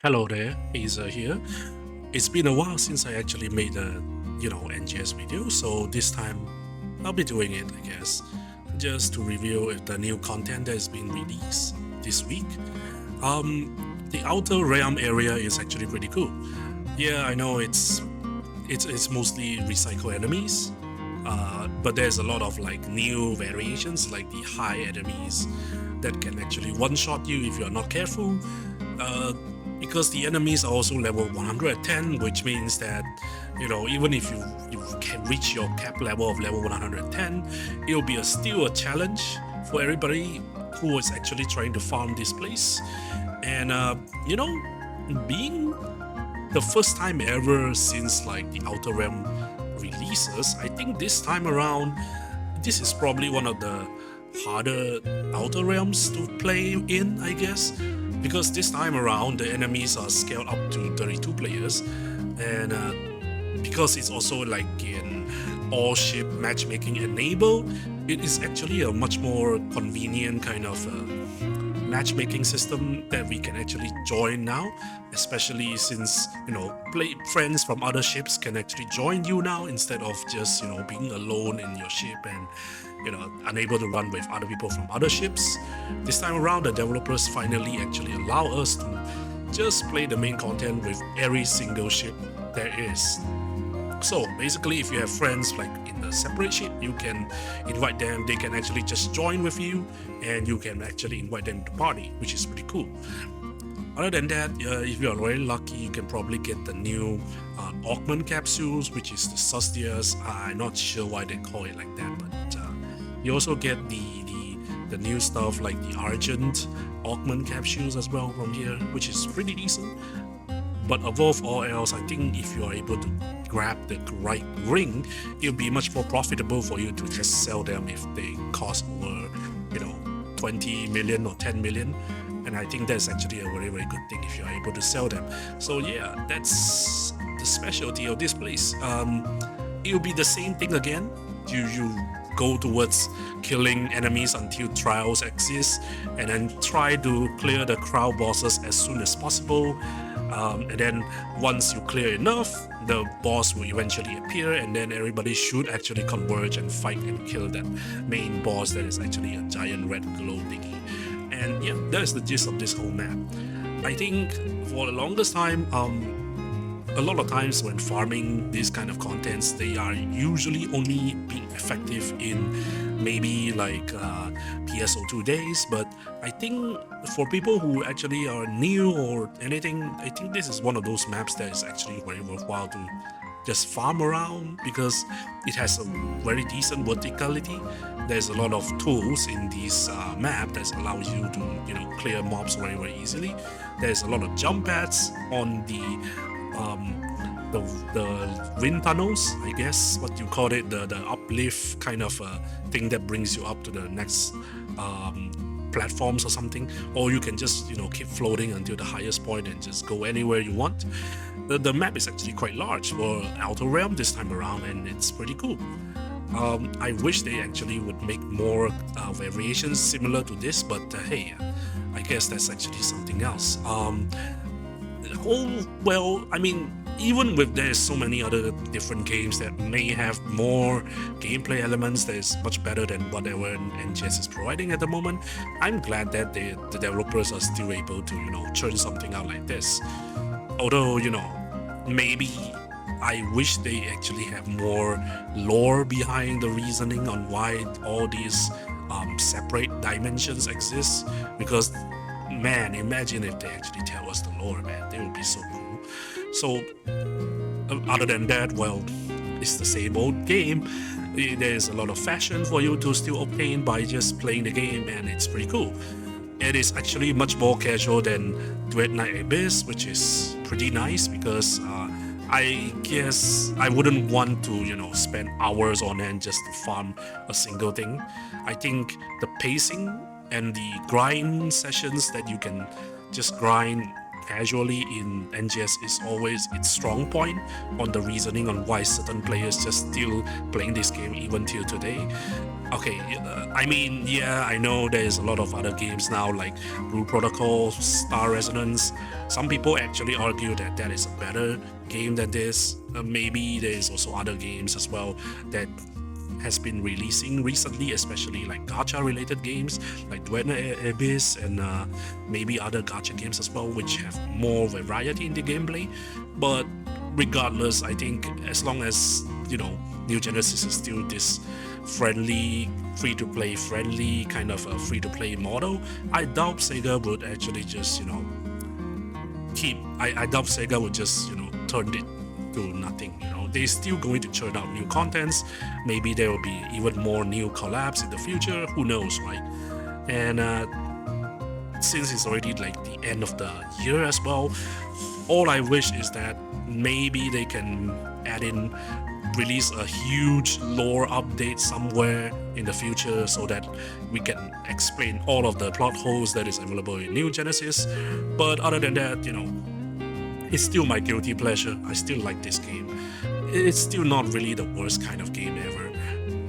Hello there, Aza here. It's been a while since I actually made a, NGS video, so this time I'll be doing it, I guess, just to review if the new content that has been released this week. The outer realm area is actually pretty cool. Yeah, I know it's mostly recycle enemies, but there's a lot of like new variations, like the high enemies that can actually one-shot you if you're not careful. Uh, because the enemies are also level 110, which means that even if you can reach your cap level of level 110, it'll be still a challenge for everybody who is actually trying to farm this place. And being the first time ever since like the Outer Realm releases, I think this time around, this is probably one of the harder Outer Realms to play in, I guess, because this time around the enemies are scaled up to 32 players, and because it's also like in all ship matchmaking enabled, it is actually a much more convenient kind of matchmaking system that we can actually join now, especially since play friends from other ships can actually join you now instead of just being alone in your ship and unable to run with other people from other ships. This time around, the developers finally actually allow us to just play the main content with every single ship there is. So basically, if you have friends like in a separate ship, you can invite them. They can actually just join with you, and you can actually invite them to party, which is pretty cool. Other than that, if you are very lucky, you can probably get the new augment capsules, which is the Sustias. I'm not sure why they call it like that, but you also get the new stuff like the Argent augment capsules as well from here, which is pretty decent. But above all else, I think if you are able to grab the right ring, it'll be much more profitable for you to just sell them if they cost over, 20 million or 10 million. And I think that's actually a very, very good thing if you're able to sell them. So yeah, that's the specialty of this place. It'll be the same thing again. You go towards killing enemies until trials exist, and then try to clear the crowd bosses as soon as possible. And then once you clear enough, the boss will eventually appear, and then everybody should actually converge and fight and kill that main boss that is actually a giant red glow thingy. And yeah, that is the gist of this whole map. I think for the longest time, a lot of times when farming these kind of contents, they are usually only being effective in maybe like PSO2 days. But I think for people who actually are new or anything, I think this is one of those maps that is actually very worthwhile to just farm around, because it has a very decent verticality. There's a lot of tools in this map that allows you to clear mobs very, very easily. There's a lot of jump pads on the wind tunnels, I guess what you call it, the uplift kind of thing that brings you up to the next platforms or something, or you can just keep floating until the highest point and just go anywhere you want. The map is actually quite large for Outer Realm this time around, and it's pretty cool. I wish they actually would make more variations similar to this, but hey, I guess that's actually something else. Well, I mean, even with there's so many other different games that may have more gameplay elements that is much better than whatever NGS is providing at the moment, I'm glad that the developers are still able to churn something out like this. Although maybe I wish they actually have more lore behind the reasoning on why all these separate dimensions exist, because man, imagine if they actually tell us the lore, man. They would be so cool. So, other than that, well, it's the same old game. There's a lot of fashion for you to still obtain by just playing the game, and it's pretty cool. It is actually much more casual than Dread Knight Abyss, which is pretty nice, because I guess I wouldn't want to, spend hours on end just to farm a single thing. I think the pacing and the grind sessions that you can just grind casually in NGS is always its strong point on the reasoning on why certain players just still playing this game even till today. Okay, I mean, yeah, I know there's a lot of other games now like Blue Protocol, Star Resonance. Some people actually argue that that is a better game than this. Maybe there's also other games as well that has been releasing recently, especially like gacha related games like Duena Abyss and maybe other gacha games as well, which have more variety in the gameplay. But regardless, I think as long as New Genesis is still this friendly, free to play friendly kind of a free to play model, I doubt Sega would actually just I doubt Sega would just turn it to nothing. They're still going to churn out new contents. Maybe there will be even more new collabs in the future. Who knows, right? And since it's already like the end of the year as well, all I wish is that maybe they can release a huge lore update somewhere in the future so that we can explain all of the plot holes that is available in New Genesis. But other than that, it's still my guilty pleasure. I still like this game. It's still not really the worst kind of game ever.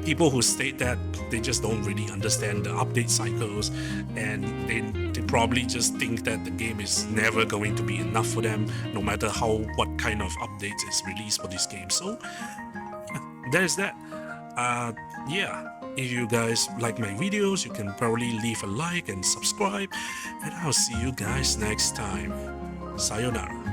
People who state that, they just don't really understand the update cycles, and they probably just think that the game is never going to be enough for them, no matter what kind of updates is released for this game. So there's that. Yeah, if you guys like my videos, you can probably leave a like and subscribe, and I'll see you guys next time. Sayonara.